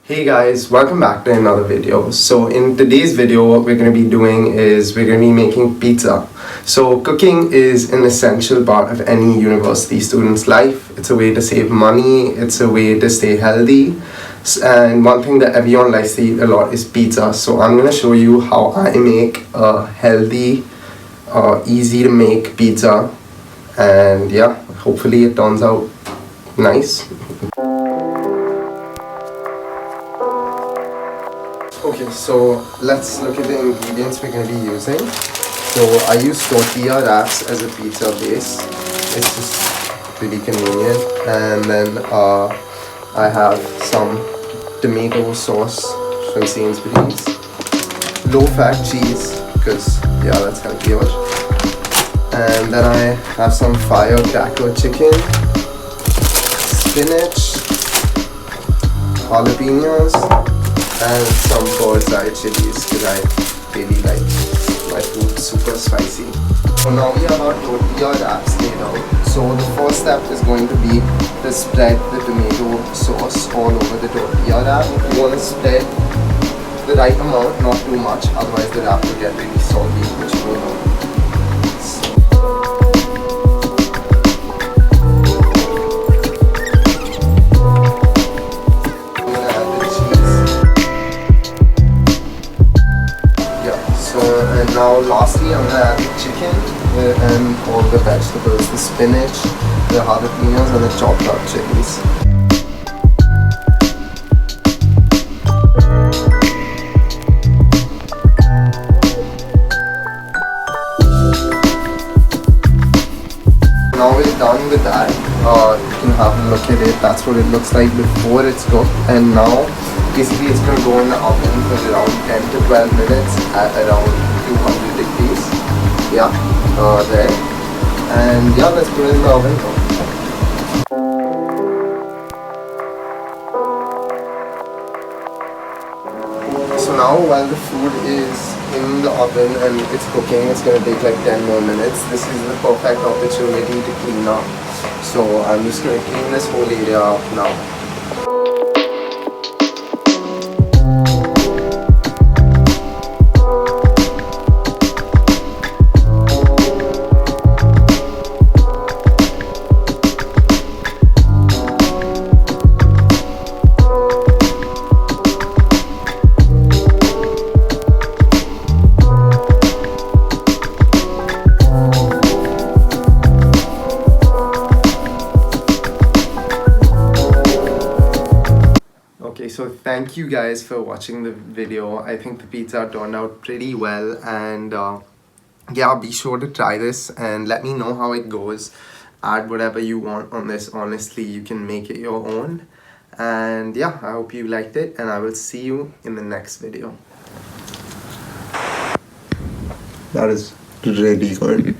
Hey guys, welcome back to another video. So in today's video, what we're going to be doing is we're going to be making pizza. So cooking is an essential part of any university student's life. It's a way to save money, it's a way to stay healthy. And one thing that everyone likes to eat a lot is pizza. So I'm going to show you how I make a healthy, easy to make pizza. And yeah, hopefully it turns out nice. Okay, so let's look at the ingredients we're going to be using. So I use tortilla wraps as a pizza base. It's just really convenient. And then I have some tomato sauce from Sainsbury's. Low-fat cheese, because yeah, that's healthier. And then I have some firecracker chicken, spinach, jalapenos, and some bird's eye chilies because I really like my food super spicy. So now we have our tortilla wraps laid out. So the first step is going to be to spread the tomato sauce all over the tortilla wrap. You want to spread the right amount, not too much, otherwise the wrap will get really soggy, which you don't know. And now lastly I'm going to add the chicken and all the vegetables, the spinach, the jalapenos and the chopped up chilies. Now we're done with that. You can have a look at it. That's what it looks like before it's cooked. And now basically it's going to go in the oven for around 10 to 12 minutes at around 200 degrees. Yeah, there. And yeah, let's put it in the oven. So now while the food is in the oven and it's cooking, it's going to take like 10 more minutes. This is the perfect opportunity to clean up. So I'm just going to clean this whole area up now. Okay, so thank you guys for watching the video. I think the pizza turned out pretty well, and yeah, be sure to try this and let me know how it goes. Add whatever you want on this. Honestly, you can make it your own. And yeah, I hope you liked it, and I will see you in the next video. That is really good.